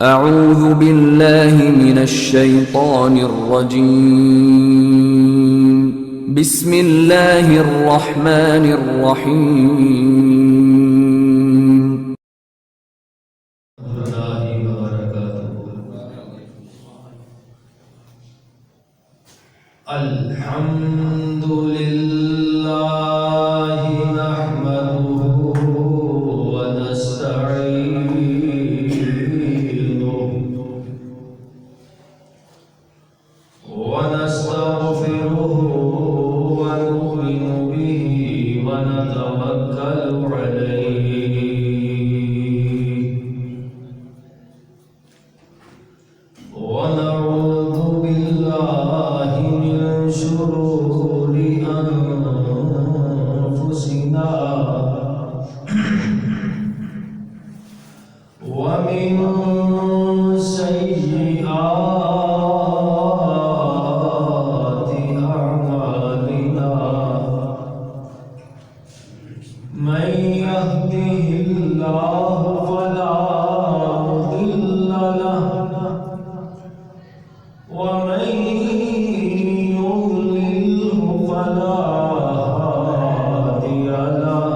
اعوذ باللہ من الشیطان الرجیم بسم اللہ الرحمن الرحیم الحمد للہ نحمده ونستعینه ونستغفره ونؤمن به ونتوکل علیه ونعوذ بالله من شرور أنفسنا ومن سيئات أعمالنا من يهده الله فلا مضل له ومن يضلله فلا هادي له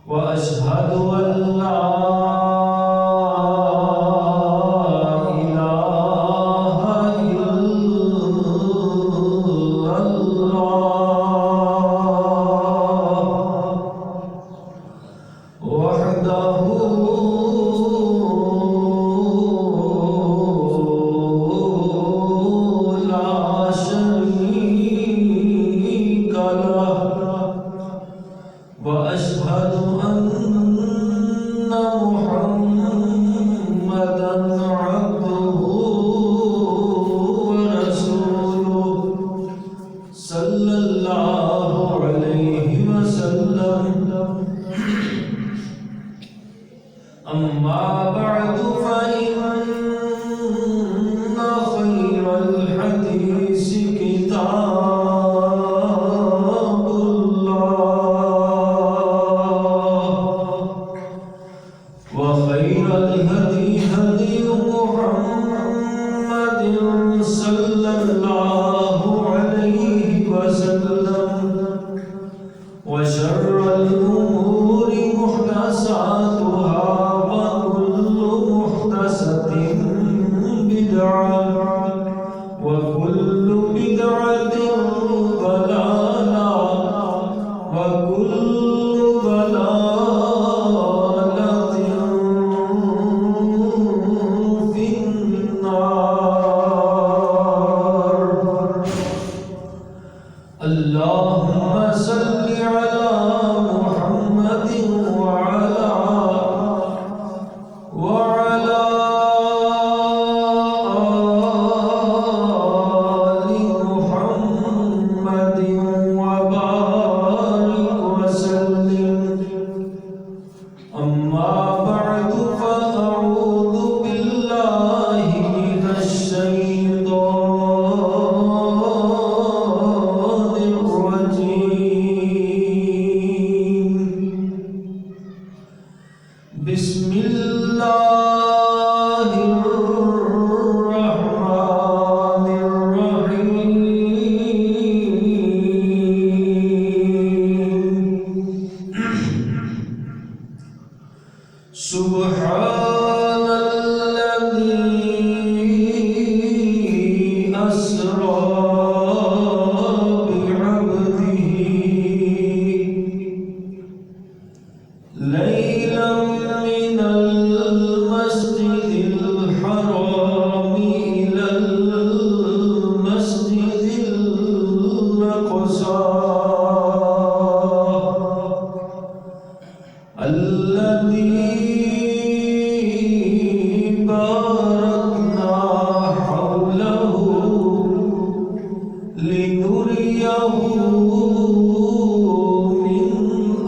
وأشهد أن لا إله إلا الله وحده لا شريك له وأشهد أن محمدا عبده ورسوله صلى الله عليه وسلم أما بعد فإن خير الحديث كتاب الله وخير الهدي هدي محمد صلى الله عليه وسلم وشر الأمور محدثاتها وكل محدثة بدعة وكل بدعة ضلالة وكل ضلالة في النار اللهم صل على محمد وعلى آل محمد وبارك وسلم أما بعد فأعوذ بالله من الشيطان الرجيم بسم الله الرحمن الرحيم سبحان الذي أسرى بعبده ليلا من المسجد الحرام إلى المسجد الأقصى الذي باركنا حوله لنريه من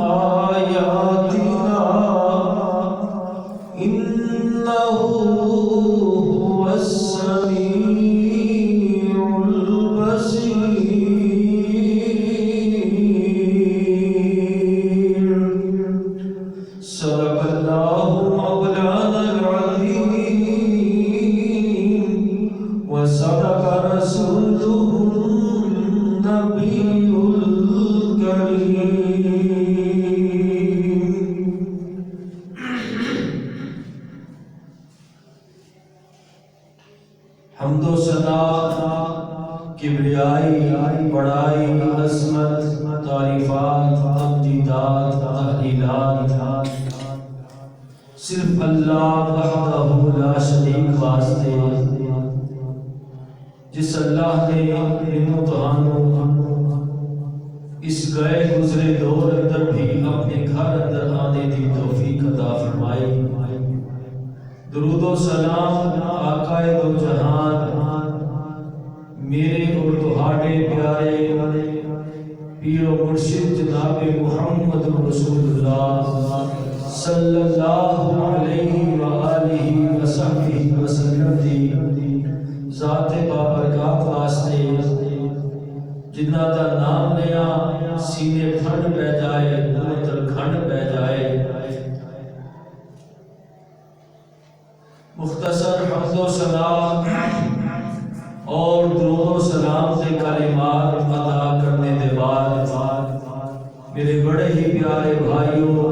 آياتنا إنه هو السميع البصير صدق الله مولانا حمد و ثنا، کبریائی، بڑائی، عظمت، تعریفات، تمجیدات، تحلیلات صرف اللہ وحدہ لا شریک واسطے، جس اللہ نے انہوں تہانوں اس گئے گزرے دور اندر بھی اپنے گھر اندر آنے دی توفیق عطا فرمائی۔ درود و سلام آقائے دو جہان، میرے اور تہاڈے پیارے پیر و مرشد جناب محمد رسول اللہ صلی اللہ علیہ وآلہ وصحبہ وسلم دی ذات بابرکات واسطے، جنہ دا نام لیا سینے ٹھنڈ پہ جائے، دل کھنڈ پہ جائے۔ مختصر حمد و ثنا اور درود و سلام سے کلمات ادا کرنے کے بعد میرے بڑے ہی پیارے بھائیوں،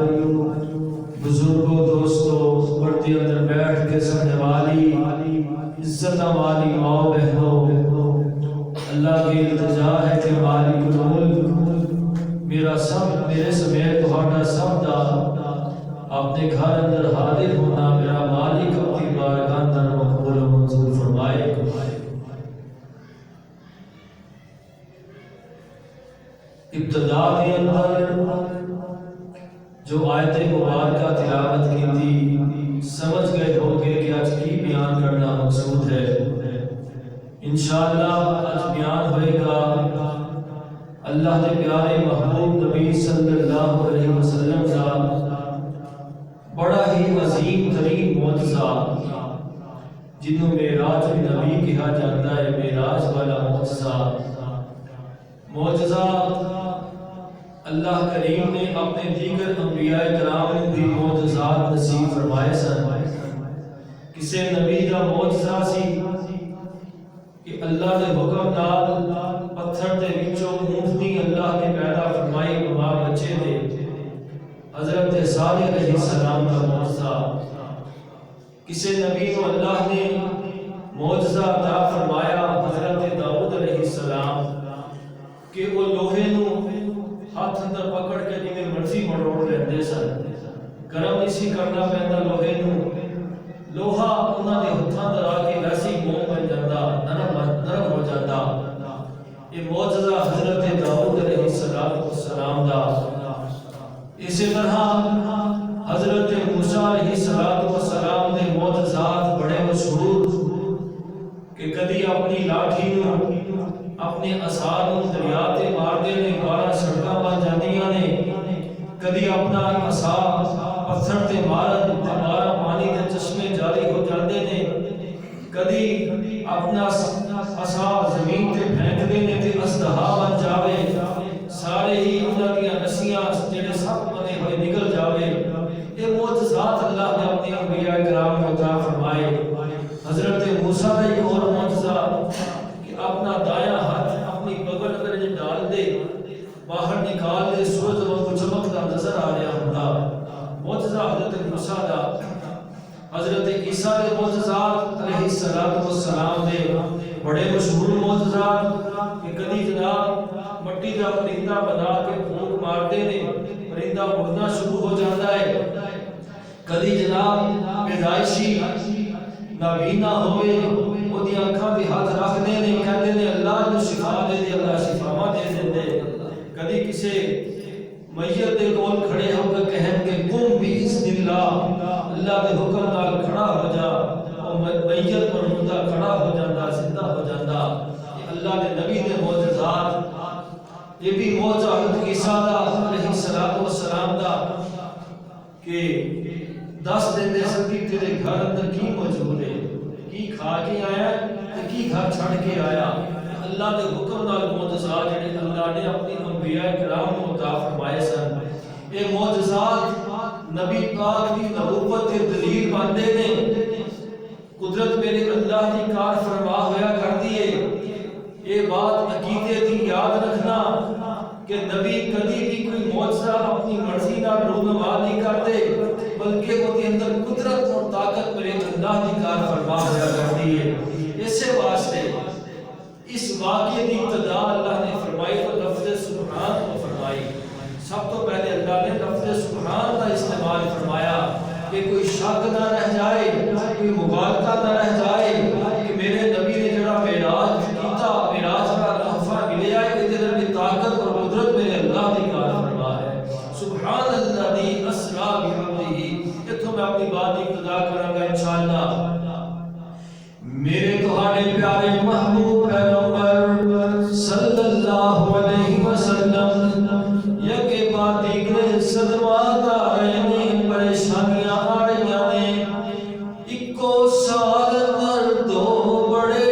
بزرگوں، دوستوں، پردے اندر بیٹھ کے سننے والی عزت والی ماں بہنوں، اللہ کی التجا ہے کہ مالک الملک میرا سب، میرے سمیت تہاڈا سب دا اپنے گھر اندر حاضر ہونا میرا مالک اپنی بارگاہ اندر مقبول و منظور فرمائے۔ ابتدا کے اندر جو آیت مبارکہ تلاوت کی تھی، سمجھ گئے ہوگے کہ آج کی بیان کرنا مقصود ہے۔ انشاءاللہ آج بیان ہوئے گا اللہ کے پیارے محبوب نبی صلی اللہ علیہ وسلم کا بڑا ہی عظیم ترین معجزہ، جنہوں معراج نبی کہا جاتا ہے، معراج والا معجزہ اللہ کریم نے اپنے دیگر انبیاء کرام نے بھی معجزات نصیب فرمائے سن۔ کسی نبی کا معجزہ سی کہ اللہ نے حکم نال پتھر دے وچوں اونٹنی اللہ نے پیدا فرمائی، ماں بچے دے۔ حضرت صالح علیہ السلام کا معجزہ۔ کسی نبی کو اللہ نے معجزہ عطا فرمایا، حضرت داؤد علیہ السلام، کہ وہ لوہے نو ہاتھ اندر پکڑ کے جویں مرضی مروڑ لیندے سن، گرم نہیں کرنا پیندا لوہے نو، لوہا انہاں دے ہتھاں تے آ کے ویسی موم بن جاندا، نرم ہو جاندا۔ یہ معجزہ حضرت داؤد علیہ السلام دا۔ اسی طرح حضرت موسیٰ علیہ السلام دے معجزات بڑے مشہور، کہ کدی اپنی لاٹھی نو، اپنے عصا نو دریا تے ماردے نے، 12 سڑکاں بن جاندیاں نے، کدی اپنا عصا پتھر تے مارن تے 12 پانی دے چشمے جاری ہو جاندے نے، کدی اپنا عصا زمین تے پھینک دے نے تے اژدہا بن جاوے، سارے ہی انہاں دیاں نسیاں جڑے سب بنے ہوئے نکل جاوے۔ یہ معجزات اللہ نے اپنے انبیاء کرام کو عطا فرمائے۔ حضرت موسیٰ کا ایک اور معجزہ کہ اپنا دایاں ہاتھ اپنی بغل اندر ڈال دے، باہر نکال دے، سورج کو چمکتا نظر آ رہا ہوتا۔ معجزہ حضرت موسیٰ کا۔ حضرت عیسیٰ کے معجزات علیہ السلام دے بڑے مشہور معجزات، کہ کدی جناب مٹی کا پرندہ بنا کے پھونک مارتے نے، پرندہ اڑنا شروع ہو جاتا ہے۔ کدی جناب پیدائشی نابینا ہوئے، وہ دی آنکھاں بھی ہاتھ رکھ دے نے، کہتے نے اللہ جو شفا دے دے، اللہ شفاواں دے دے۔ کدی کسے میت دے کول کھڑے ہو کے کہن کے قم باذن اللہ، اللہ دے حکم نال کھڑا ہو جا، اور میت پر مردہ کھڑا ہو جاتا، زندہ ہو جاتا۔ یہ اللہ دے نبی دے معجزات۔ یہ بھی معجزہ حضرت عیسیٰ علیہ السلام دا، کہ 10 دن دے سکتی تیرے گھر اندر کی موجود ہے، کی کھا کے آیا ہے، کی گھر چھڑ کے آیا۔ اللہ دے حکم نال معجزات جڑے اللہ نے اپنی انبیاء کرام کو عطا فرمائے سن۔ یہ معجزات نبی پاک کی نبوت کے دلیل بنتے نے۔ قدرت میرے اللہ کی کار فرما ہویا کر دیے۔ یہ بات عقیدے کی یاد رکھنا کہ نبی کبھی بھی کوئی معجزہ اپنی مرضی نال رونما نہیں کرتے، بلکہ وہ اندر قدرت اور طاقت میرے اللہ کی کار فرما ہویا کرتی ہے۔ اس سے اس واقعے کی ابتدا اللہ نے فرمائی تو لفظ سبحان کو فرمائی. سب تو پہلے اللہ نے لفظ سبحان کا استعمال فرمایا کہ کوئی شک نہ رہ جائے, کوئی مغالطہ نہ رہ جائے کہ میرے نبی نے جڑا معراج کیتا, معراج کا تحفہ ملیا ہے کہ دل میں طاقت اور قدرت میرے اللہ کی کار فرما ہے. سبحان الذی اسری بعبدہ. اتوں میں اپنی بات کی ابتدا کروں گا انشاءاللہ. میرے تہاڈے پیارے محبوب پیغمبر صلی اللہ علیہ وسلم یکے بعد دیگر صدمات آ رہے ہیں, پریشانیاں آ رہی ہیں. اکو سال اندر دو بڑے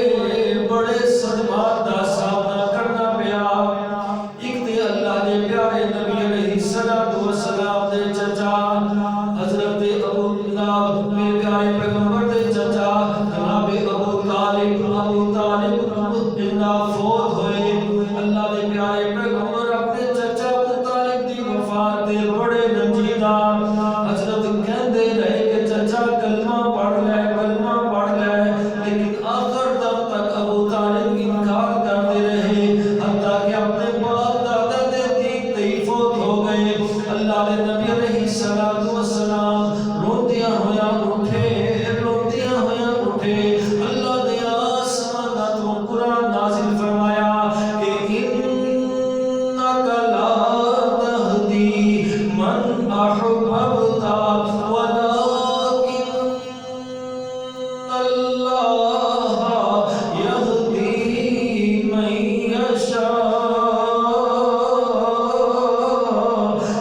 بڑے صدمات کا سامنا کرنا پیا. ایک تے اللہ دے پیارے نبی علیہ الصلوۃ والسلام دے چچا حضرت ابو طالب, میرے پیارے پیغمبر دے چچا جناب ابو طالب فوت ہوئے. اللہ دے پیارے پیغمبر اپنے چچا ابو طالب دی وفات دے بڑے رنجیدہ حضرت کہندے رہے کہ چچا کلمہ پڑھ لے, کلمہ پڑھ لے, لیکن آخر دم تک ابو طالب انکار کرتے رہے حتیٰ کہ اپنے باپ دادا دے دین تے فوت ہو گئے. اللہ دے نبی علیہ الصلوۃ والسلام روندیاں ہویا اٹھے, روندیاں ہویا اٹھے. اللہ دے آسماناں تو قرآن نازل فرمایا کہ انک لا تہدی من احببت ولکن اللہ یہدی من یشاء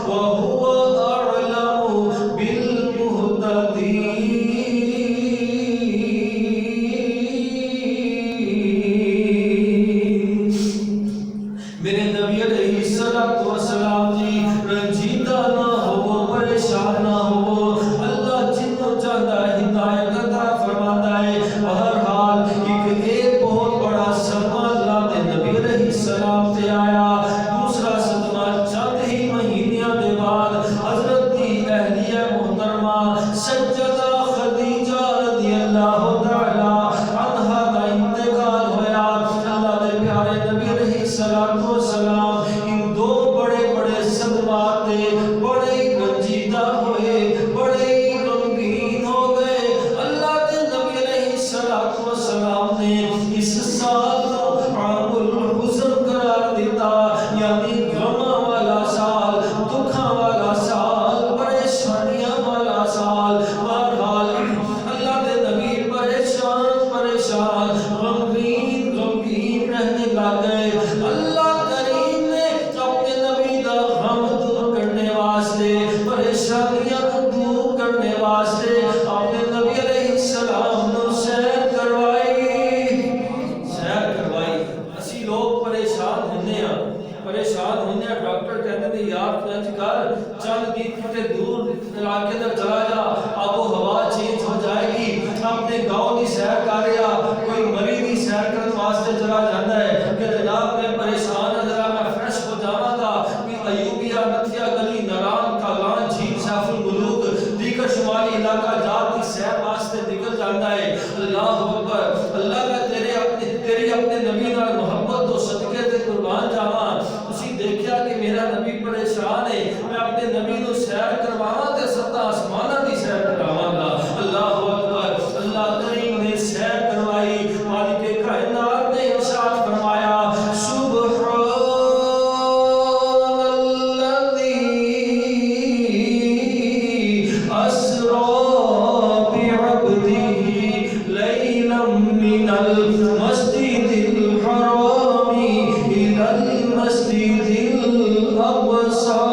وہو اعلم بالمہتدین. میرے نبی علیہ الصلوۃ والسلام جی رنجیدہ نہ ہو, پریشان نہ ہو. اللہ جنوں چاہتا ہے ہدایت عطا فرماتا ہے. بہرحال ایک بہت بڑا صدمہ اللہ دے نبی علیہ السلام تے آیا. دوسرا صدمہ چند ہی مہینیاں دے بعد حضرت کی اہلیہ محترمہ سیدہ خدیجہ رضی اللہ تعالی عنہا کا انتقال ہویا. اللہ دے پیارے نبی علیہ الصلوۃ والسلام ان دو بڑے بڑے صدمات دے بڑے رنجیدہ ہوئے, بڑے غمگین ہو گئے. اللہ دے نبی علیہ الصلوۃ والسلام نے اس سال کو عام الحزن قرار دیتا, یعنی غماں والا سال, دکھاں والا سال, پریشانیاں والا سال. بہرحال اللہ دے نبی پریشان پریشان, غمگین غمگین رہنے لگ گئے. اللہ کریم نے اپنے نبی دا غم دور کرنے واسطے, پریشانیاں دور کرنے واسطے اپنے نبی علیہ السلام نو سیر کروائی, سیر کروائی. اسی لوگ پریشان ہوندے ہیں, پریشان ہوندے ہیں. ڈاکٹر کہتے ہیں یار تو اج کر چند دن کتے دور علاقے تک چلا جا, آب و ہوا چینج ہو جائے گی. اپنے گاؤں کی سیر کر رہا, کوئی مریض کی سیر کرنے واسطے چلا جاتا ہے کہ جناب میں پریشان ہوں, ذرا میں فریش ہو جاواں گا. ایوبیا, نتھیا گلی, ناران, کاغان, جھیل, سیف الملوک, دیگر شمالی علاقہ جات کی سیر واسطے نکل جاتا ہے. اللہ اکبر. اللہ کا تیری اپنے نبی نال محبت تو صدقے تے قربان جاواں. تسی دیکھیا کہ میرا نبی پریشان ہے, میں اپنے نبی نو سیر کرواواں تے ستا آسماناں دی سیر کراواں گا. اللہ اکبر. اللہ کریم نے سیر کروائی. مالک کائنات نے ارشاد فرمایا سبحان الذی اسری بعبدہ لیلا من المسجد الحرام الی المسجد الاقصی.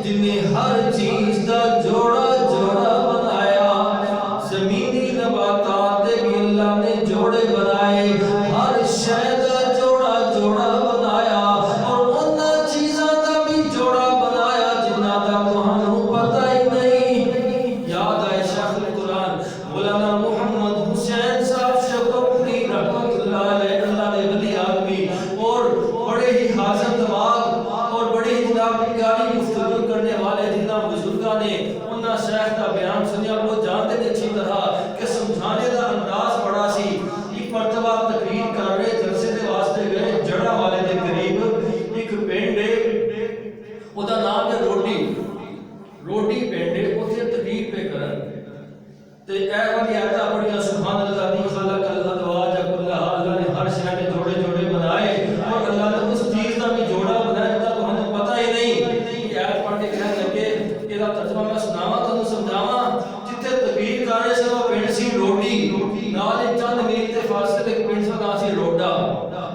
جن نے ہر چیز دا جوڑا جوڑا بنایا زمینی نباتات دے بھی اللہ نے جوڑے بنائے ہر شے دا جوڑا جوڑا بنایا اور انہاں چیزاں دا بھی جوڑا بنایا جنہاں دا تہانوں پتہ ہی نہیں یاد آئے شیخ القرآن مولانا محمد حسین صاحب شکوری رحمت اللہ علیہ اللہ نے ولی آدمی اور بڑے ہی حاضر دماغ اور بڑے ہی جناب پیاری گفتگو کرنے والے جناب بزرگاں نے انہاں شیخ کا بیان سنیا وہ جانتے تھے اچھی طرح کہ سمجھانے کا انداز بڑا سی ایک مرتبہ تقریر کر رہے جلسے دے واسطے گئے جڑا والے دے قریب ایک پنڈ ہے او دا نام ہے روٹی پنڈ ہے اوتھے تقریر پہ کرن تے اے والی آیات پڑھیا سبحان اللہ دی خلق الازواج کلھا اللہ نے ہر شے کے جوڑے جوڑے بنائے اور اللہ نے اس چیز کا بھی جوڑا بنایا جس کا ہمیں پتہ ہی نہیں یہ آیت پڑھ کے کہنے لگے کہ دا ترجمہ میں سناواں تانوں سمجھاواں جتھے تقریر کر رہے سے وہ پنڈ سی روٹی نال چند میل تے فاصلے تے پنڈ دا نام سی روڈا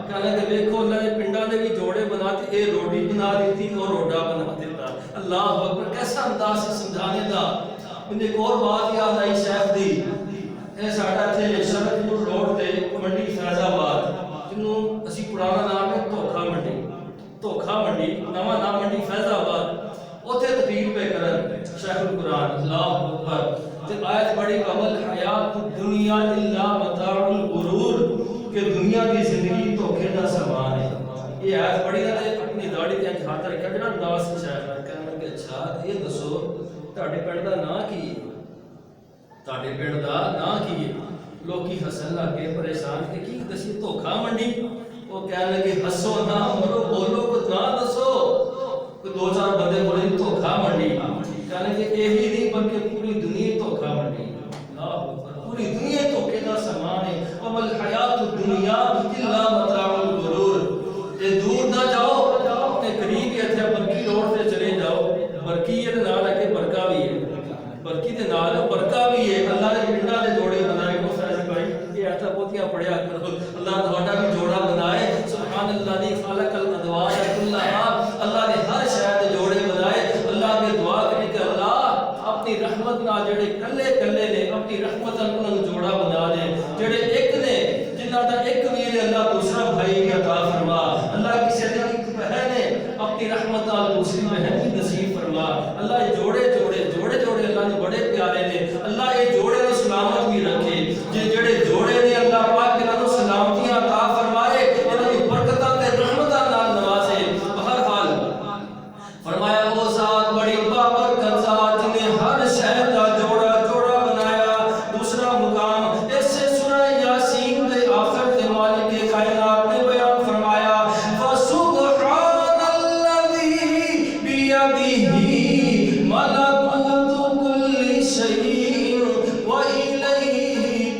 کہنے کہ دیکھو اللہ نے پنڈاں دے بھی جوڑے بنا تے اے روٹی بنا دیتی اور روڈا بنا دیتا اللہ اکبر کیسا انداز ہے سمجھانے دا مجھے ایک اور بات یاد آئی شیخ دی اے ساڈا تے شرط پور روڈ تے منڈی فیض آباد جنوں اسی پرانا نام ہے دھوکھا منڈی نواں نام منڈی فیض آباد اوتھے تقریر پہ کرن شیخ القرآن اللہ اکبر تے آیت بڑی قبل حیات دنیا الا متاع الغرور کہ دنیا کی زندگی دھوکے دا سامان ہے یہ آیت بڑی نہ اپنی داڑھی تے ہاتھ رکھ کے نا انداز سے شیخ کہنے لگے اچھا یہ دسو تہاڈے پنڈ دا نام کی ہے تہاڈے پنڈ دا نام کی ہے لوکی ہسن لگ کے پریشان کہ کی دسی دھوکھا منڈی وہ کہنے لگے ہسو نہ مرو بولو کچھ نہ دسو کوئی دو چار بندے بولے دھوکھا منڈی کہنے کہ یہی نہیں بلکہ پوری دنیا دھوکھا منڈی پوری دنیا دھوکے کا سامان ہے ومل حیات الدنیا الا متاع الغرور تے دور نہ جاؤ تے قریب ہی اتھے برکی روڈ تے چلے جاؤ برکی دے نال ہے کہ برکا بھی ہے برکی دے نال برکا بھی ہے اللہ نے پنڈاں دے جوڑے بنائے کو فیض بھائی یہ ایسا بہتیاں پڑھیا کرو اللہ تہاڈا بھی جوڑا بنائے سبحان اللہ دی خلق الازواج کلھا اللہ نے ہر شے دے جوڑے بنائے اللہ کے دعا کری کہ اللہ اپنی رحمت نال جڑے کلے کلے نے اپنی رحمت نال انہاں نوں جوڑا بنا دے جڑے ایک نے جنہاں دا ایک ویر اللہ دوسرا بھائی بھی عطا فرما اللہ کسی دے ایک بہن ہے اپنی رحمت نال دوسری بہن بھی نصیب فرما اللہ یہ جوڑے اللہ نے بڑے پیارے نے اللہ یہ جوڑے نوں سلامت بھی رکھے جڑے جوڑے نے اللہ پاک انہاں نوں سلامتیاں عطا فرمائے انہاں دی برکتاں تے رحمتاں نال نوازے بہرحال فرمایا وہ ذات بڑی بابرکت ذات نے ہر شے دا جوڑا جوڑا بنایا دوسرا مقام اس سے سورہ یاسین دے آخر تے مالک کائنات نے بیان فرمایا فسبحان الذی بیدہ ملکوت کل شیء وإلیہ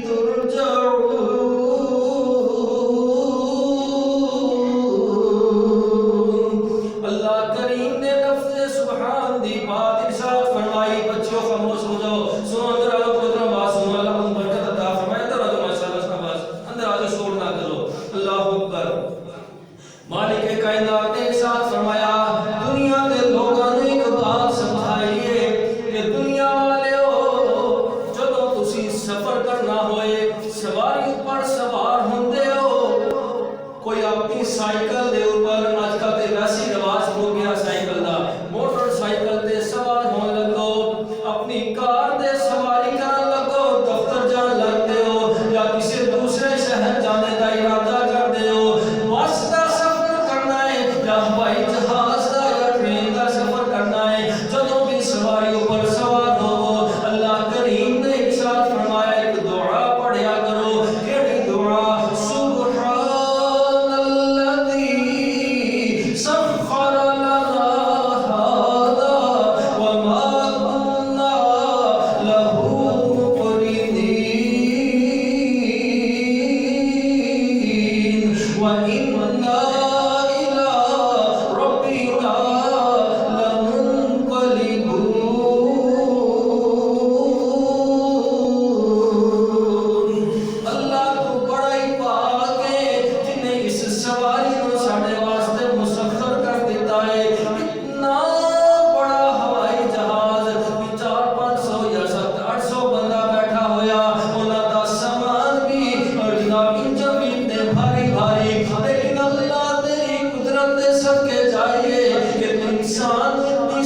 ترجعون اللہ کریم نے لفظ سبحان دی بات ارشاد فرمائی بچوں خاموش ہو جاؤ سنو اندر آجو پروگرام بات سنو اللہ ان برکت عطا فرمائے اندر آجو ماشاءاللہ سنا بات اندر آجو شور نہ کرو اللہ اکبر مالک کائنات نے ارشاد فرمایا دنیا کے لوگوں نے ایک بات سمجھائی ہے کہ دنیا والے ہو جدوں تسی سفر کرنا ہوئے سواری پر سوار ہوندے ہو کوئی اپنی سائیکل دے اوپر آج کل تے ویسی رواج ہو گیا سائیکل دا موٹر سائیکل تے سوار ہون لگو اپنی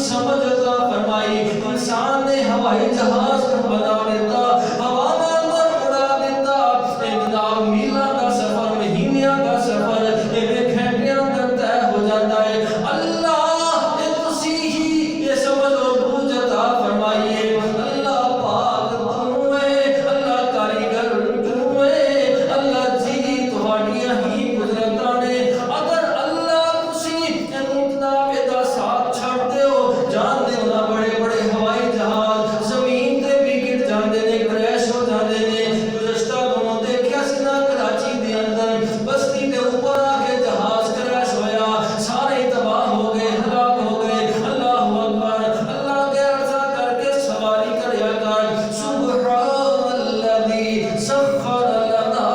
سمجھ عطا فرمائی. انسان نے ہوائی جہاز بنا دیتا, ہوا میں اندر اڑا دیتا, جناب میلاں کا سفر, مہینیاں کا سفر گھنٹیاں اندر طے ہو جاتا ہے. اللہ تسی ہی یہ سمجھ اور بوجھ عطا فرمائیے. اللہ پاک تو ہے, اللہ کاریگر تو ہے, اللہ جی تہاڈیاں ہی قدرتاں نے. اگر اللہ تسی اتنا پیدا ساتھ چھڑ دیو, جان دیو نا بڑے بڑے ہوائی جہاز زمین تے بھی گر جاندے نے, کریش ہو جاندے نے. گزشتہ دنوں دیکھیا سی نا کراچی دے اندر بستی دے اوپر آ کے جہاز کریش ہویا, سارے تباہ ہو گئے, ہلاک ہو گئے. اللہ اکبر, اللہ کے عرضہ کر کے سواری کریا کر. سبحان الذی سخر لنا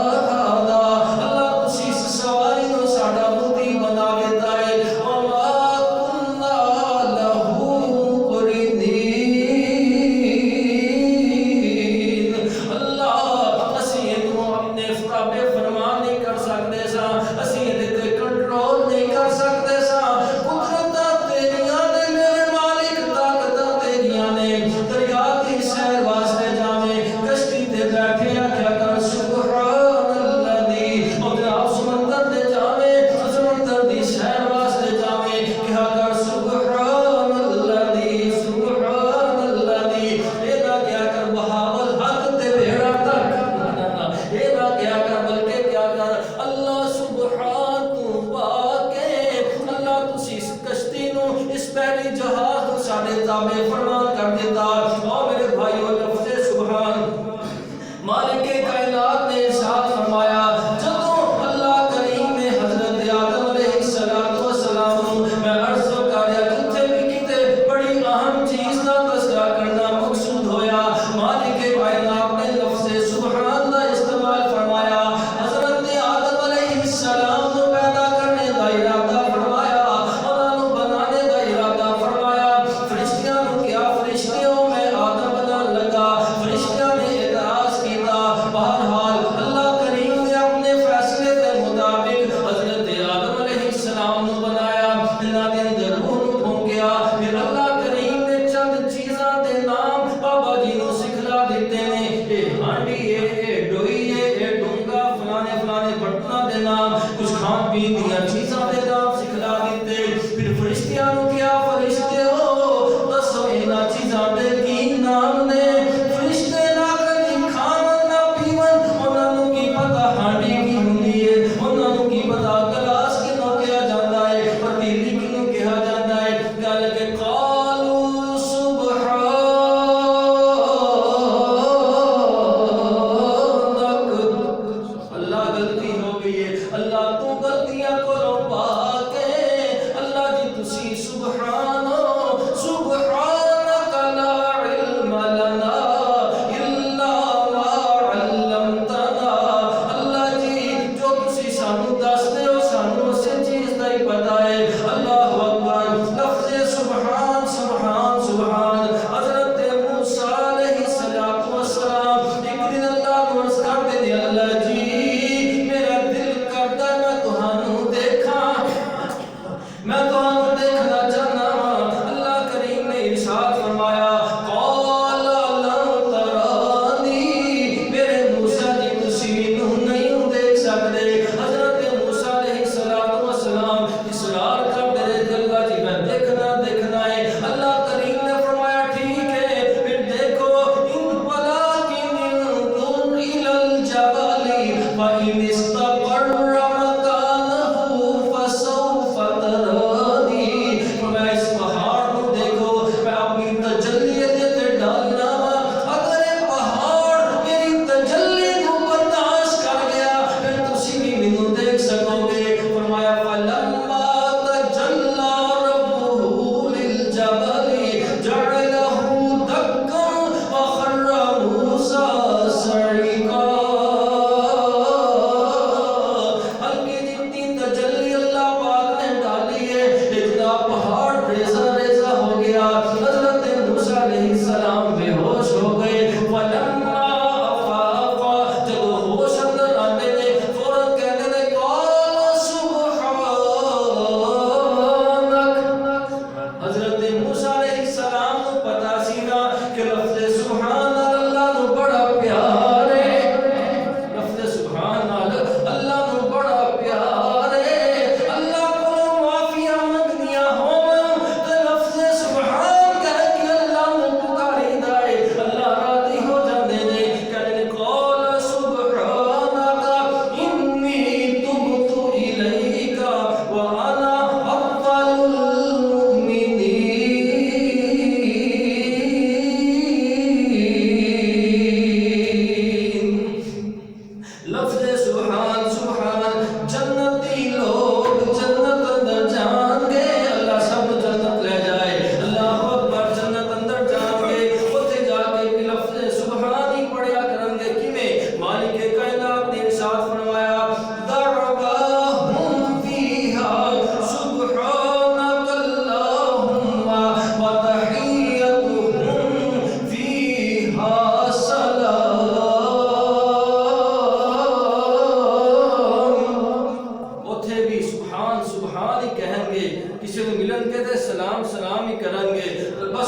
هذا, اللہ تسی اس سواری نو ساڈا مدی بنا دیتا ہے. وما كنا له مقرنین, اللہ اسی اینو اپنے فرابے فرمان نہیں کر سکتے سا, اسی ایدے تے کنٹرول نہیں کر سکتے سا. قدرتاں تیریاں نے میرے مالک, طاقتاں تیریاں نے. دریا دی سیر واسطے جاویں, کشتی تے بیٹھے آکھیا کر سبحان الذی, اور جناب سمندر دے جاویں, سمندر دی سیر واسطے جاویں, کہا کر سبحان الذی سبحان الذی. اے نہ کیا کر بہاول حق تے بھیڑا تک, اے نہ کیا کر بلکہ کیا کر اللہ سبحان تو پاک ہے. اللہ تسی اس کشتی نو, اس بحری جہاز نو ساڈے تابع فرمان کر دیتا. اور میرے بھائیو لفظ سبحان مالک کائنات نے ارشاد فرمایا, جدوں اللہ کریم نے حضرت آدم علیہ السلام نو میں عرض کریا, جتھے بھی کتے بڑی اہم چیز دا تذکرہ کرنا مقصود ہویا, مالک کائنات نے لفظ سبحان دا استعمال فرمایا. حضرت آدم علیہ السلام نو پیدا کرنے دا ارادہ فرمایا, انہاں نو بنانے دا ارادہ فرمایا. فرشتیاں نو کیا, فرشتیوں میں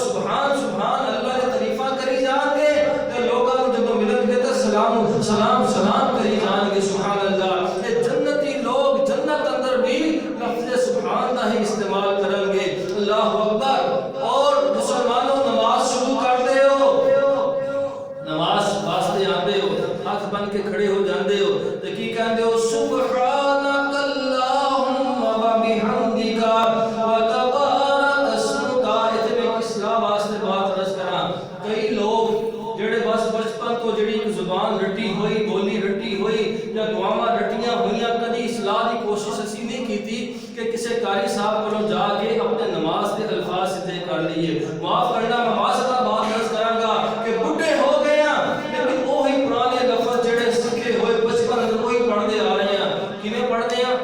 سبحان سبحان اللہ کے تعریفاں کری جان گے تے لوکاں نوں جدوں ملن گے تے سلام سلام سلام کری جان گے سبحان اللہ اے جنتی لوگ جنت اندر بھی لفظ سبحان دا ہی استعمال کرن گے اللہ اکبر اور مسلمانوں نماز شروع کر دے ہو نماز واسطے آندے ہو ہاتھ بن کے کھڑے ہو جاندے ہو تے کی کہندے ہو سبحانک اللہم و بحمدک و تبارک اسمک ایتھے میں اصلاح واسطے بات عرض کراں کئی لوگ جڑے بس بچپن تو جڑی زبان رٹی ہوئی بولی رٹی ہوئی یا دعاواں رٹیاں ہوئیاں کدی اصلاح دی کوشش اسی نہیں کیتی کہ کسی قاری صاحب کولوں جا کے اپنے نماز کے الفاظ سیدھے کر لیے معاف کرنا میں معذرت بات عرض کراں گا کہ بڈھے ہو گئے لیکن وہی پرانے لفظ جڑے سیکھے ہوئے بچپن اندر وہی پڑھتے آ رہے ہیں کیویں پڑھتے ہیں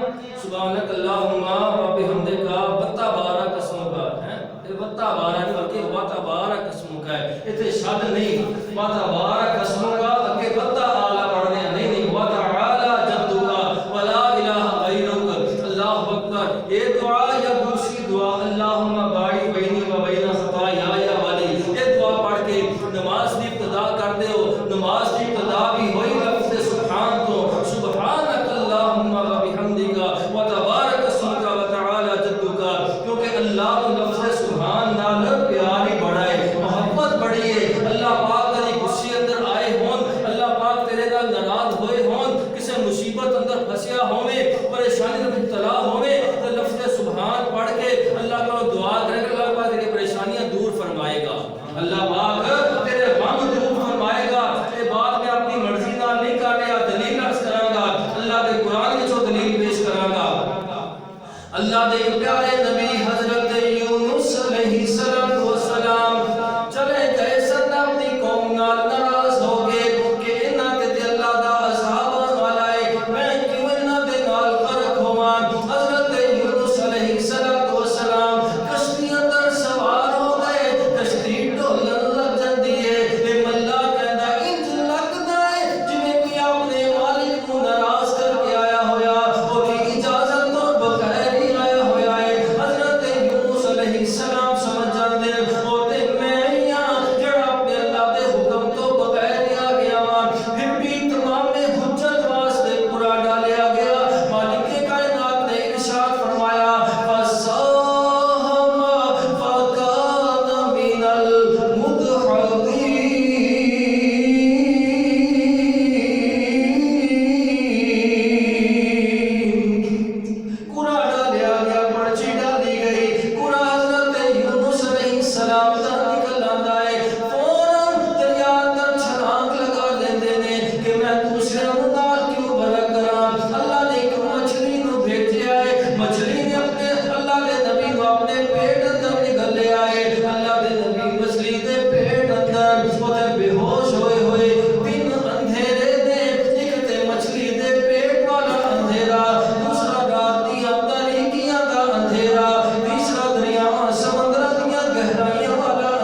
سبحانک اللہم و بحمدک بتا بارک اسمک ہے یہ بتا بارک بلکہ بتا بارک اسمک ہے ایتھے شد نہیں بتا بارک اسمک اگے بتا اعلی پڑھنے ہیں نہیں بتا اعلی جدک ولا الہ غیرک اللہ اکبر یہ دعا یا دوسری دعا اللہم باعد بینی و بین خطایا والی یہ دعا پڑھ کے نماز کی ابتدا کر دے ہو نماز کی ابتدا بھی ہوئی لفظ سبحان تو سبحانک اللہم و بحمدک و تبارک اسمک و تعالی جدک کیونکہ اللہ کو لفظ سبحان نال پیار ہی بڑا ہے محبت بڑی ہے اللہ پاک کدی غصے اندر آئے ہون اللہ پاک تیرے نال ناراض ہوئے ہون کسی مصیبت اندر پھسیا ہوے پریشانی میں مبتلا ہوے تو لفظ سبحان پڑھ کے اللہ کو دعا کرے کہ اللہ پاک تیری پریشانیاں دور فرمائے گا اللہ پاک تیرے غم دور فرمائے گا یہ بات میں اپنی مرضی نال نہیں کر رہا دلیل عرض کراں گا اللہ کے قرآن وچوں دلیل پیش کراں گا اللہ دے پیارے نبی حضرت یونس علیہ السلام چلے گئے سن اپنی قوم نال ناراض ہو گئے کہ انہاں تے اللہ دا عذاب آن والا ہے میں کیوں انہاں دے نال غرق ہوواں حضرت یونس علیہ السلام کشتی اندر سوار ہو گئے کشتی ڈولن لگ جاندی ہے تے ملا کہندا انج لگدا ہے جویں کہ اپنے مالک نوں ناراض کر کے آیا ہویا او دی اجازت تو بغیر ہی آیا ہویا ہے حضرت یونس علیہ السلام سمجھ جاندے او تے میں ہی ہاں جڑا اپنے اللہ دے حکم تو بغیر ہی آ گیا وا پھر بھی تمام حجت واسطے پورا ڈالیا گیا مالک کائنات نے ارشاد فرمایا فَسَاهَمَ فَكَانَ مِنَ الْمُدْحَضِينَ قرآن ڈالیا گیا پرچی ڈالی گئی قرآن حضرت یونس علیہ السلام دا نکل آندا ہے فوراً دریا اندر چھلانگ لگا دیندے نے کہ میں دوسرے نال کیوں برا کراں اللہ نے ایک مچھلی نو بھیجیا ہے مچھلی نے اپنے اللہ دے نبی نو اپنے پیٹ اندر نگل لیا ہے اللہ دے نبی مچھلی دے پیٹ اندر اوتے بے ہوش ہوئے ہوئے دن اندھیرے دے ایک تے مچھلی دے پیٹ والا اندھیرا دوسرا رات دی تاریکیاں دا اندھیرا تیسرا دریاواں سمندراں دیاں گہرائیاں والا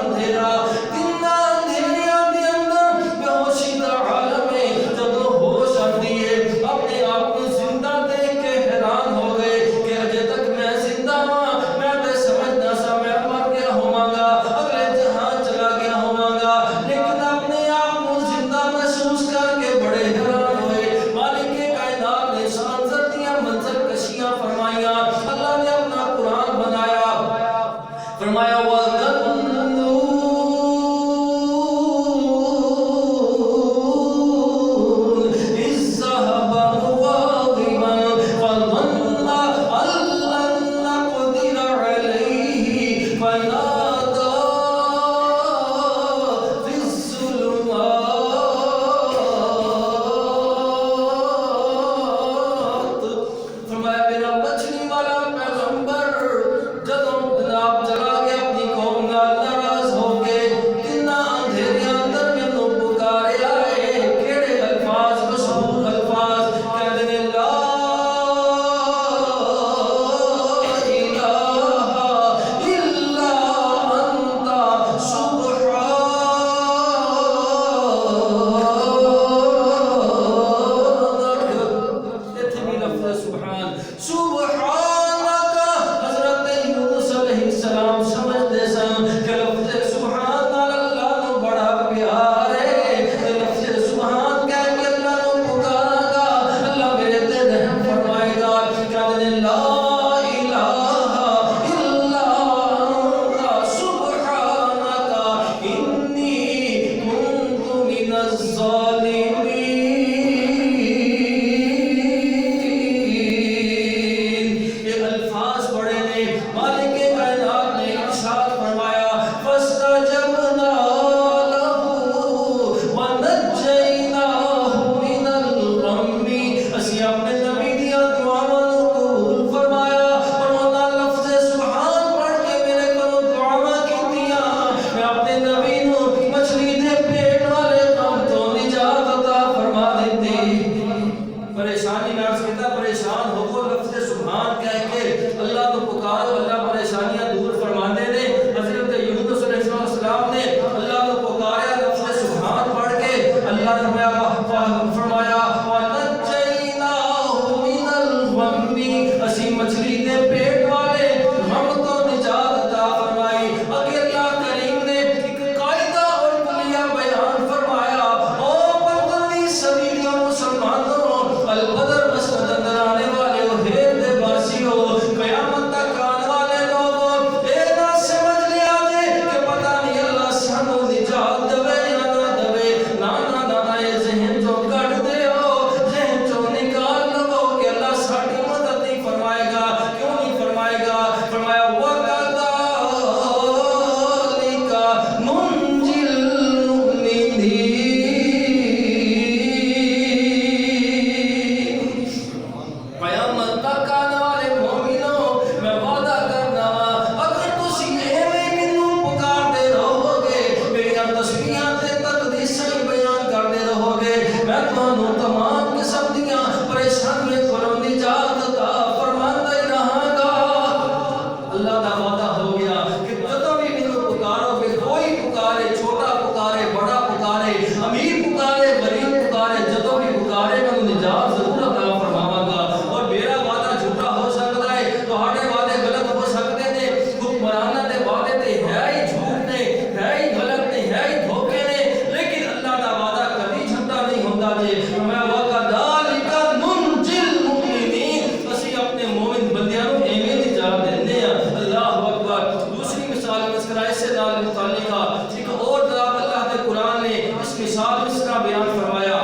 نال متعلقہ ایک اور جگہ اللہ کے قرآن نے اس مثال اس طرح بیان فرمایا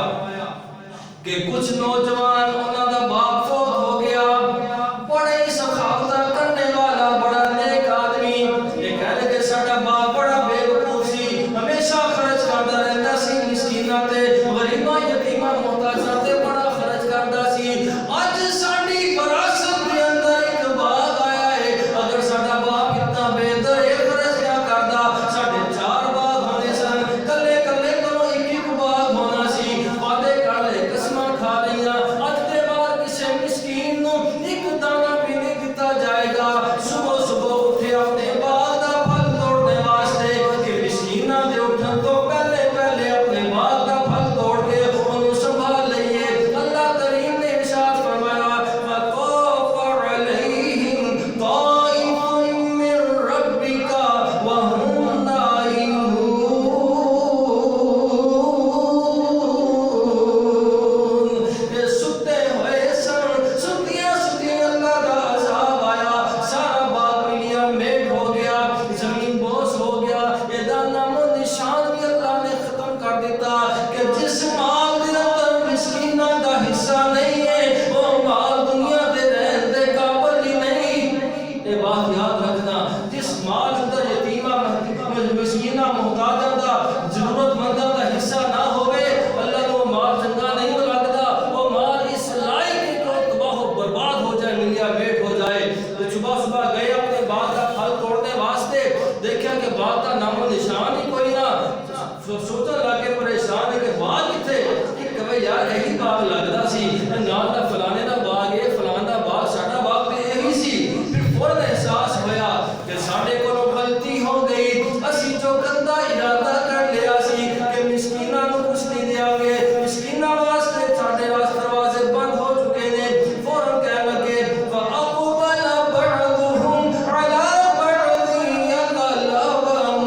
کہ کچھ نوجوان انہاں دا باپ فوت ہو گیا، بڑے ہی سخاوت کرنے والا بڑا نیک آدمی، یہ کہہ لگے ساڈا باپ بڑا بے وقوف سی، ہمیشہ خرچ کردا رہندا سی مسکیناں تے غریباں یتیماں محتاجاں تے بڑا خرچ کردا سی۔ اج ساڈی وراثت دے اندر ایک باغ آیا ہے، اگر ساڈا باپ اتنا بے درے خرچ کیا کردا، ساڈے 4 باغ ہونے سن، کلے کلے کو ایک ایک باغ ہونا سی، وعدے کر لے قسماں کھا لیا، اج دے بعد کسے مسکین نو ایک دانہ بھی نہیں دتا جائے گا۔ صبح صبح اٹھے اپنے باغ دا پھل توڑنے واسطے کہ مسکیناں دے اٹھن تو پہلے پہلے اپنے باغ دا پھل توڑ کے انہوں سنبھال لئیے۔ اللہ کریم نے ارشاد فرمایا فَطَافَ عَلَيْهِمْ طَائِفٌ مِّن رَّبِّكَ وَهُمْ نَائِمُونَ۔ یہ ستے ہوئے سن، ستیاں ستیاں اللہ کا عذاب آیا، سارا باغ ملیا میٹ ہو گیا، زمین بوس ہو گیا، یہ نام و نشان بھی اللہ نے ختم کر دیتا کہ جس مال دے اندر مسکیناں دا حصہ نہیں ہے وہ مال دنیا دے رہن دے قابل ہی نہیں۔ یہ بات یاد رکھنا، جس مال اندر یتیماں مسکیناں محتاجاں دا ضرورت منداں دا حصہ نہ ہوئے، اللہ نے وہ مال چنگا نہیں لگتا، وہ مال اس لائق ہے کہ تباہ و برباد ہو جائے، ملیا میٹ ہو جائے۔ تو صبح صبح گئے اپنے باغ کا پھل توڑنے واسطے، دیکھا کہ باغ کا نام و نشان ہی کوئی نہ، سوچا لگے پریشان ہے کہ باغ کتے، ایک کہ یار یہی باغ لگتا سی، نال دا فلانے دا باغ ہے، فلان دا باغ، ساڈا باغ تے یہی سی۔ پھر فوراً احساس ہویا کہ ساڈے کولوں غلطی ہو گئی، اسی جو گندا ارادہ کر لیا سی کہ مسکیناں نو کچھ نہیں دیا گے، مسکیناں واسطے ساڈے واسطے دروازے بند ہو چکے نے۔ فوراً کہنے لگے فَأَقْبَلَ بَعْضُهُمْ عَلَىٰ بَعْضٍ يَتَلَاوَمُونَ،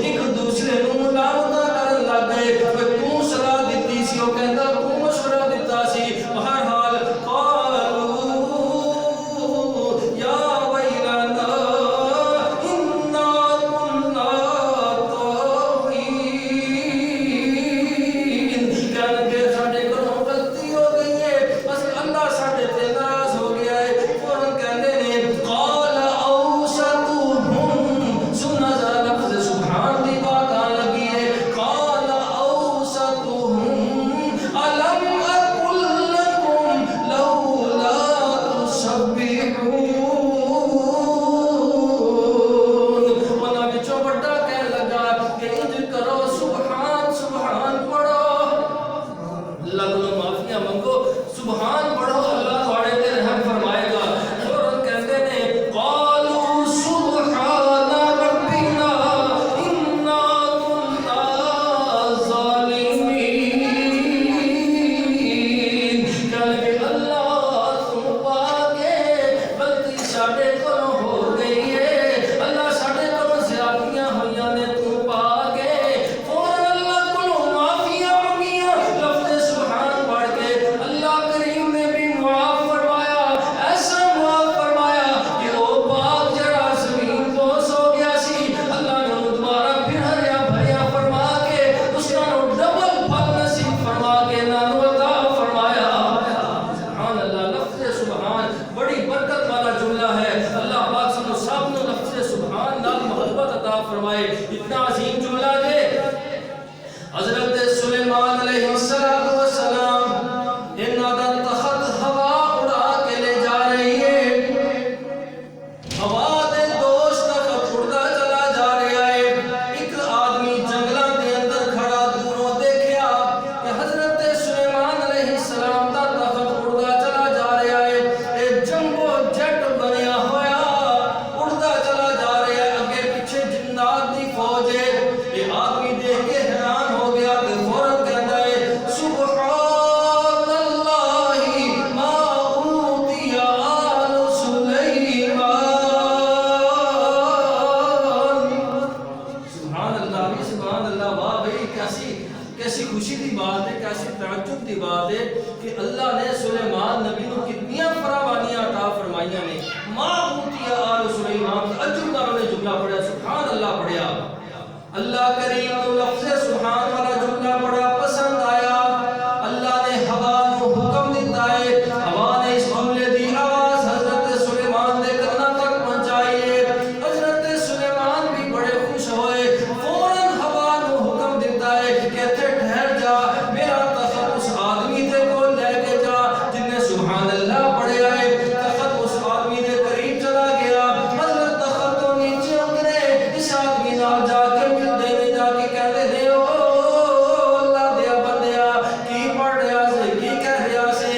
ایک دوسرے نو ملامتاں کرن لگ گئے کہ تو صلاح دتی سی، وہ کہندا تو مشورہ دتا سی۔ بہرحال قالوا یا ویلنا انا کنا طاغین، کہنے کہ ساڈے کولوں غلطی ہو گئی ہے، بس اللہ ساڈے تے ناراض ہو گیا ہے۔ فوراً کہندے نے قال اوسطهم، سننا ذرا لفظ سبحان دی بات آن لگی ہے، قال اوسطهم الم اقل لكم لولا تسبحون، انہاں وچوں بڑا کہنے لگا کہ انج کرو سبحان سبحان پڑھو، اللہ کو معافیاں منگو، سبحان پڑھو، اللہ تھوڑے تے رحم فرمائے گا۔ فوراً کہتے نے قالوا سبحان ربنا انا كنا ظالمین، کہنے کہ اللہ تم پاک ہے، غلطی ساڈے کولوں ہو گئی ہے، اللہ ساڈے کولوں زیادتیاں ہوئیاں نے، تو پاک ہے۔ فوراً اللہ کولوں معافیاں منگیاں، لفظ سبحان پڑھ کے اللہ کریم نے بھی معاف فرمایا، ایسا معاف فرمایا کہ وہ باغ جڑا زمین بوس ہو گیا سی، اللہ نے انہوں دوبارہ پھر ہریا بھریا فرما کے اس کا ڈبل پھل نصیب فرما کے نانو عطا فرمایا۔ سبحان اللہ، لفظ سبحان بڑی برکت والا جملہ ہے، اللہ پاک سب نے لفظ سبحان نال محبت عطا فرمائے۔ اتنا عظیم جملہ ہے حضرت سلیمان علیہ السلام، انہاں دا تخت ہوا اڑا کے لے جا رہی ہے، ہوا دے دوش تخت اڑدا چلا جا رہا ہے۔ ایک آدمی جنگلاں دے اندر کھڑا دوروں دیکھیا کہ حضرت سلیمان علیہ السلام دا تخت اڑدا چلا جا رہا ہے، اے جمبو جٹ بنیا ہویا اڑدا چلا جا رہا ہے، اگے پیچھے جنات دی فوج ہے۔ یہ آدمی دیکھ کے حیران ہو گیا کہ فوراً کہتا ہے سبحان اللہ ما اوتی آل سلیمان، سبحان اللہ، سبحان اللہ، واہ بھئی کیسی خوشی دی بات ہے، کیسی تعجب دی بات ہے کہ اللہ نے سلیمان نبی کو کتنی فراوانیاں عطا فرمائیاں نے۔ ما اوتی آل سلیمان، تعجب کا اللہ کریم کو لفظ سبحان والا جملہ بڑا پسند آیا. اللہ نے ہوا کو حکم دیتا ہے، ہوا نے اس جملے دی آواز حضرت سلیمان دے کنا تک پہنچائیے. حضرت سلیمان بھی بڑے خوش ہوئے، فوراً ہوا کو حکم دیتا ہے کہ تے ٹھہر جا، میرا تخت اس آدمی دے کو لے کے جا جن نے سبحان اللہ پڑھا ہے. تخت اس آدمی دے قریب چلا گیا، حضرت تخت تو نیچے اترے، اس آدمی نال جا کے ملتے میں جا کے کہتے ہیں او اللہ دیا بندیا کی پڑھ رہا سے کی کہہ رہا سے.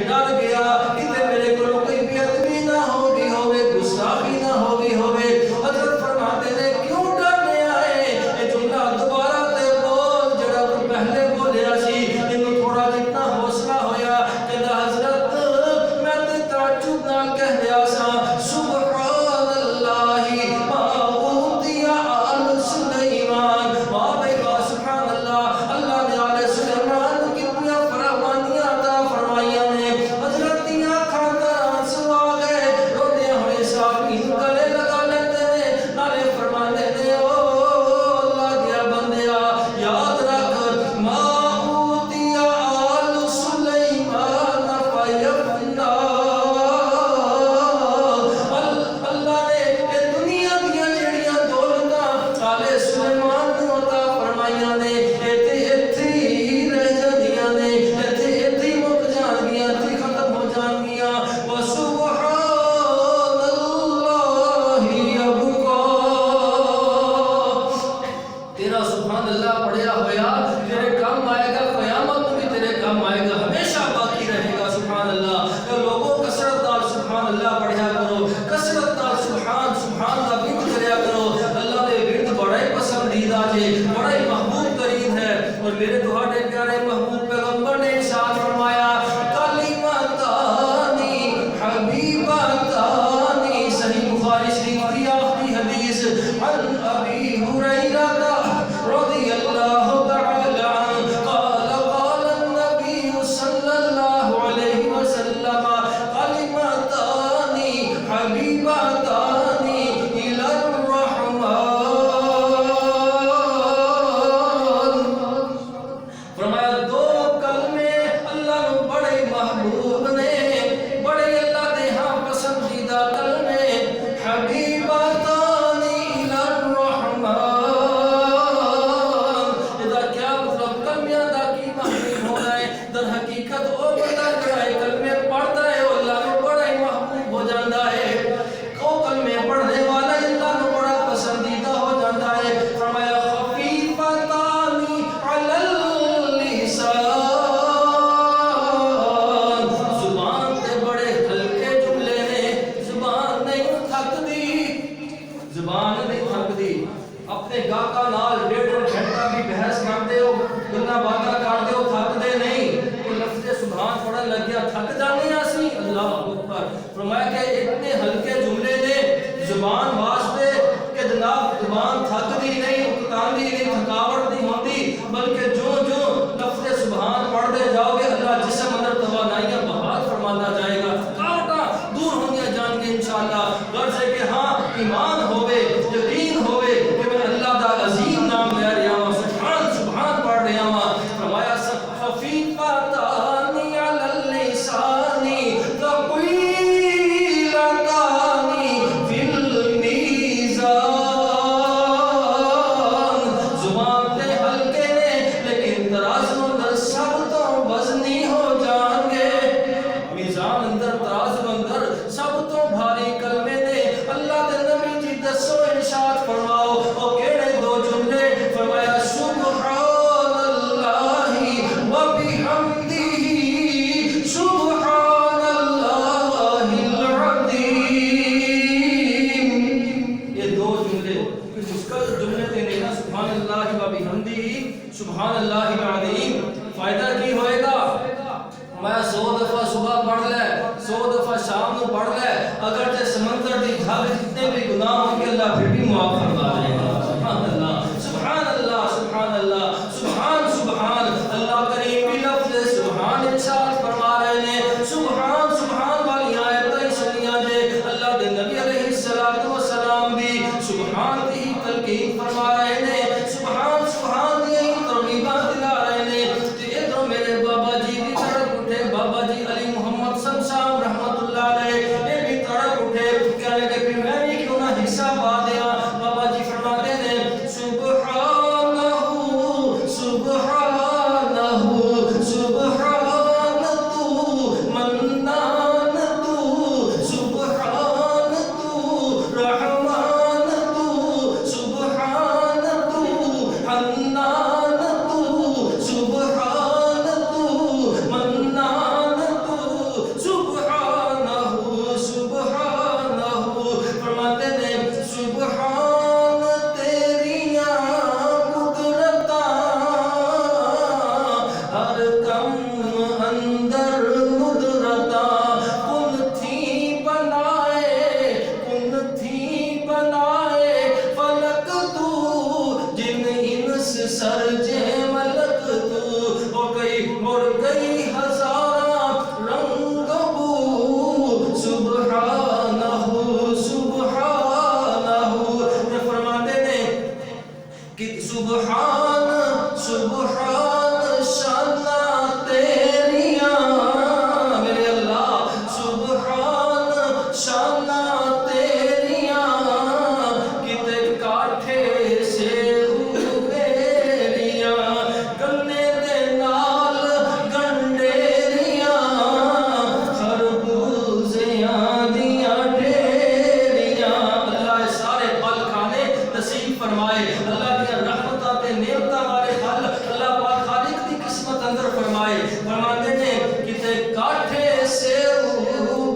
ڈر گیا کہ میرے کو کوئی بے ادبی نہ ہوگی ہوئے، گستاخی نہ ہوگی ہوئے. حضرت فرماتے ہیں کیوں ڈرنے آئے، یہ جملہ دوبارہ تے بول جڑا تو پہلے بولیا سی. انہوں تھوڑا جتنا حوصلہ ہویا کہ حضرت میں تے تعجب نال کہہ رہا سا سبحان اللہ ما اوتی آل سلیمان. واہ بھائی واہ، سبحان اللہ، اللہ نے آل سلیمان کی کتنی فراوانیاں عطا فرمائیاں نے. حضرت دی آنکھاں تے آنسو آ گئے، روتے ہوئے صحابی گلے لگا لیتے ہیں، نالے فرماتے ہیں او اللہ دیا بندیا یاد رکھ ما اوتی آل سلیمان فیفنا. اللہ نے یہ دنیا دیا جڑیاں دولتاں آل سلیمان کو عطا فرمائیاں نے، ایتھے ہی رہ جاندیاں نے، ایتھے ہی مک جاندیاں، ایتھے ختم ہو جاندیاں. وسبحان اللہ یبقا. تیرا سبحان اللہ پڑھیا ہویا تیرے کام آئے گا، قیامت میں بھی تیرے کام آئے گا، ہمیشہ باقی رہے گا. سبحان اللہ. تو لوگوں کثرت نال سبحان اللہ پڑھیا کرو، کثرت نال سبحان کا ورد کریا کرو. اللہ دے ورد بڑا ہی پسندیدہ جے، بڑا ہی محبوب ترین ہے. اور میرے تہاڈے پیارے محبوب پیغمبر نے ارشاد فرمایا کلمتان حبیبتان. صحیح بخاری شریف کی آخری حدیث عن ابی ہریرہ رضی اللہ تعالی عنہ قال قال النبی صلی اللہ علیہ وسلم کلمتان حبیبتان الی الرحمن. فرمایا دو کلمے اللہ نو بڑے محبوب نے، بڑے اللہ دے ہاں پسندیدہ کلمے. حبیبتان الی الرحمن. ادا کیا مطلب کلمیاں دا کی محبوب ہونا ہے؟ در حقیقت او بندہ جڑا ہے کلمے پڑھتا ہے وہ اللہ نو بڑا ہی محبوب ہو جاتا ہے. او کلمے پڑھنے والا اللہ نو بڑا پسندیدہ ہو جاتا ہے. فرمایا خفیفتان علی اللسان. زبان تے بڑے ہلکے جملے نے، زبان نہیں تھکدی، زبان نہیں تھکدی. اپنے گاہکاں نال ڈیڑھ گھنٹہ بھی بحث کرتے ہو، گلاں باتاں کرتے ہو، تھکدے نہیں. وہ لفظ سبحان پڑھن لگیا تھک جانے اسی. اللہ اکبر. فرمایا کہ اتنے ہلکے جملے نے زبان واسطے کہ جناب زبان تھکدی نہیں، اکتاندی نہیں، تھکاوٹ نہیں ہوتی، بلکہ جو لفظ سبحان پڑھتے جاؤ گے اللہ جسم اندر توانائیاں بحال فرماتا جائے گا، تھکاوٹاں دور ہونیاں جان کے انشاءاللہ. غرض ہے کہ ہاں ایمان ہوئے، یقین ہوئے کہ میں اللہ دا عظیم نام لے رہا ہوں، سبحان پڑھ رہا ہوں. فرمایا خفیفتان علی اللسان ثقیلتان فی المیزان. زبان تے ہلکے نے لیکن ترازو اندر سب تو وزنی ہو جان گے. میزان اندر ترازو اندر سب تو بھاری کلمے نے. اللہ دے نبی جی دسو ارشاد فرماؤ او کیڑے دو جملے؟ فرمایا سبحان اللہ وبحمدہ سبحان اللہ العظیم. یہ دو جملے مشکل جملے تے نہیں نا. سبحان اللہ وبحمدہ سبحان اللہ العظیم. فائدہ کی ہوئے گا؟ میں 100 دفعہ صبح پڑھ لے، 100 دفعہ شام کو پڑھ لے، اگر تے سمندر دی جھاگ جتنے بھی گناہ ہوں گے اللہ پھر بھی معاف فرما دے گا. سبحان اللہ سبحان اللہ سبحان اللہ سبحان سبحان. اللہ کریم بھی لفظ سبحان ارشاد فرما رہے ہیں. سبحان سبحان والی آیتیں سنیاں جے اللہ دے نبی علیہ السلام بھی سبحان دی تلقین فرما رہے ہیں. سرجے ملک تو او کئی مڑ گئی ہزاراں رنگ بو سبحانہ سبحانہ تے فرماتے نے کہ سبحان سبحان شانہ تیریاں میرے اللہ سبحان شانہ تیریاں کتے کاٹھے سے میریاں گنے دے نال گنڈیریاں خربوزیاں دیاں ڈیریاں اللہ سارے پھل کھانے نصیب فرمائے اللہ کی رحمتاں تے نعمتاں والے پھل اللہ پاک خالق دی قسمت اندر فرمائے فرماتے نے کتے کاٹھے سے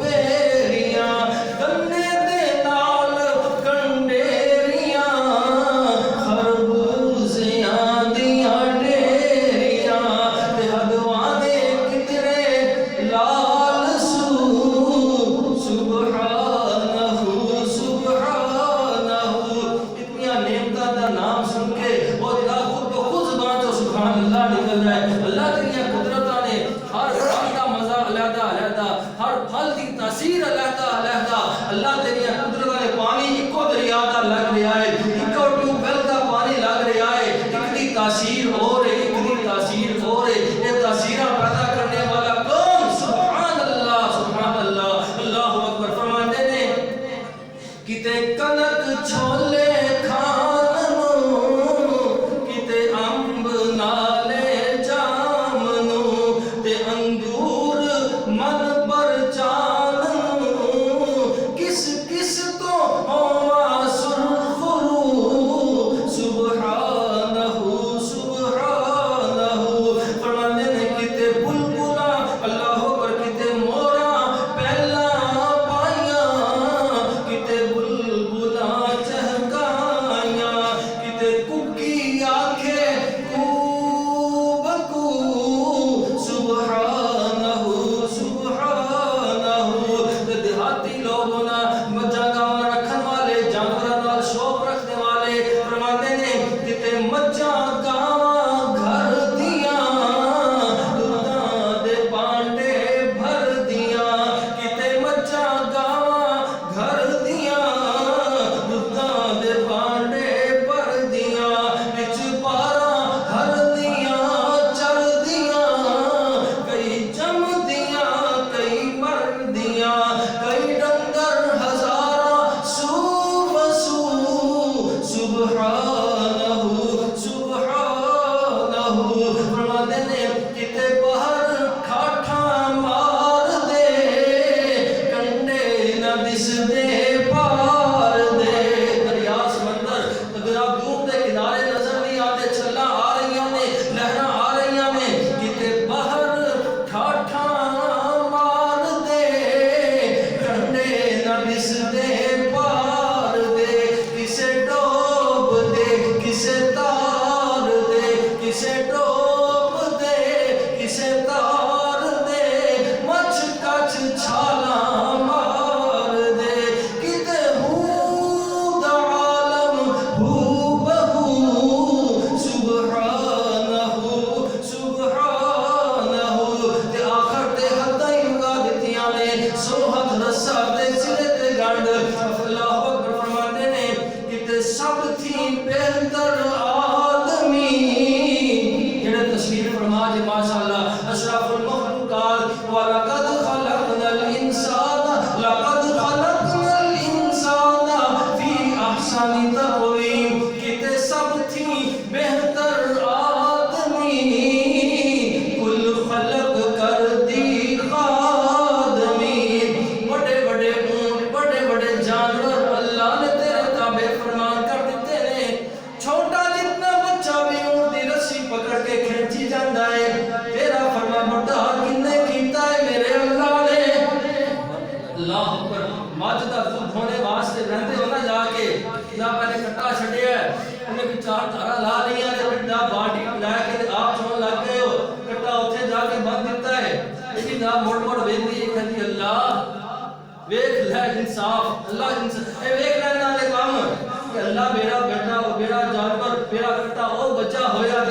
بیریاں گنے دے نال گنڈیریاں خربوزیاں دیاں ڈیریاں تے ہدوانے کترے لال سو سبحانہ سبحانہ اتنیاں نعمتاں دا نام سن کے وہ دل خود بخود زبان تو سبحان اللہ نکل رہا ہے اللہ تیریاں قدرتاں نے ہر پھل دا مزہ علیحدہ علیحدہ ہر پھل دی تاثیر علیحدہ علیحدہ اللہ تیریاں قدرتاں نے پانی اکو دریا دا لگ رہا ہے اکو ٹیوب ویل دا پانی لگ رہا ہے ایک دی تاثیر ہو رہی ایک دی تاثیر ہو رہی یہ تاثیرہ پیدا کرنے والا کون سبحان اللہ اللہ اکبر فرماتے نے کتے کنک چھولے انصاف اللہ انصاف اے ویکھ لینا دے کام کہ اللہ میرا بیٹا او میرا جانور میرا کٹا او بچہ ہویا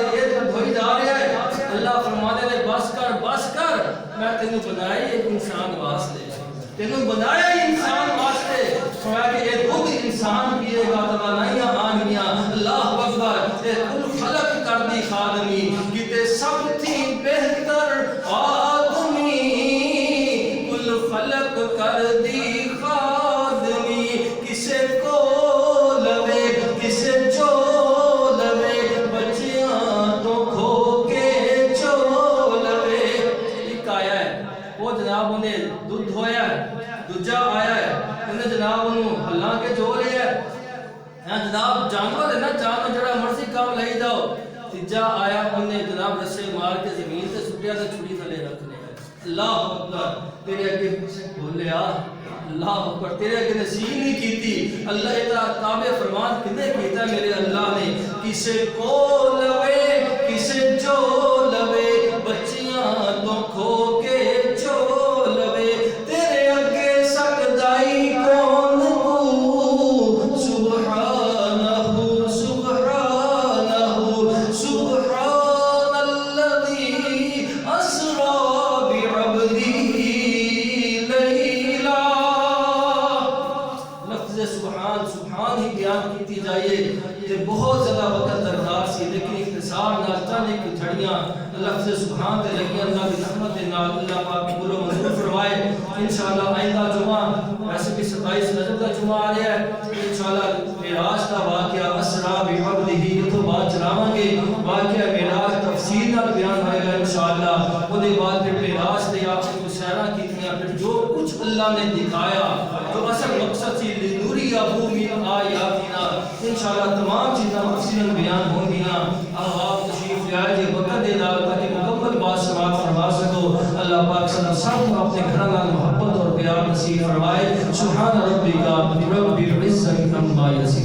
تینوں بنایا ایک انسان واسطے، تینوں بنایا انسان واسطے، فرمایا کہ یہ دودھ انسان پیے گا توانائیاں آنگیاں، اللہ اکبر، یہ کل خلق کر دی خادمی، کتے سب تھی بہتر آدمی، کل خلق کر دی خادمی، کسے کو لوے کسے جو لوے، بچیاں تو کھو کے چو لوے۔ ایک آیا ہے وہ جناب انہیں دودھ ہویا ہے، دوجا آیا ہے انہیں جناب انہوں اللہ کے جو لیا ہے، جناب جانور ہے نا، جانور جڑا مرضی کام لے جاؤ، تیجا آیا انہیں جناب رسے مار کے زمین سے سٹیا تو چھڑی تھلے رکھنے ہیں۔ اللہ اکبر، تیرے اگے بولے اللہ اکبر، تیرے اگے نصیب نہیں کیتی، اللہ تعالیٰ تابع فرمان کنے کیتا میرے اللہ نے، کسے کو لوے کسے جو لوے، بچیاں تو کھو کے چو لوے، تیرے اگے سکدائی کون کو، سبحانہ سبحانہ سبحان الذی اسرا بعبدہ لیلا۔ لفظ سبحان سبحان ہی بیان کیتی جائے تے بہت زیادہ وقت درکار سی، لیکن اختصار نال چاہنے کی جھڑیاں لفظ سبحان تے لگی، اللہ کی رحمت دے نال اللہ پاک قبول و منظور فرمائے۔ انشاءاللہ آئندہ جمعہ ویسے بھی 27 رجب کا جمعہ آ رہا ہے، انشاءاللہ معراج کا واقعہ اسرا بعبدہ یہ تو بات چلاواں گے، واقعہ معراج تفصیل نال بیان ہوئے گا انشاءاللہ، وہ دے بعد پھر معراج تے آپ کو سیرا کیتیاں، پھر جو کچھ اللہ نے دکھایا جو اصل مقصد سی لنُرِیَہُ مِنْ آیاتنا، انشاءاللہ تمام چیزاں تفصیلاً بیان ہوں گیاں۔ اب آپ تشریف لے آئیے وقت دے نال تاکہ مکمل بات سماعت فرما سکو، اللہ پاک صلی اللہ علیہ وسلم اپنے گھر نال محبت اور پیار نصیب فرمائے۔ سبحان ربک رب العزت عما یصفون۔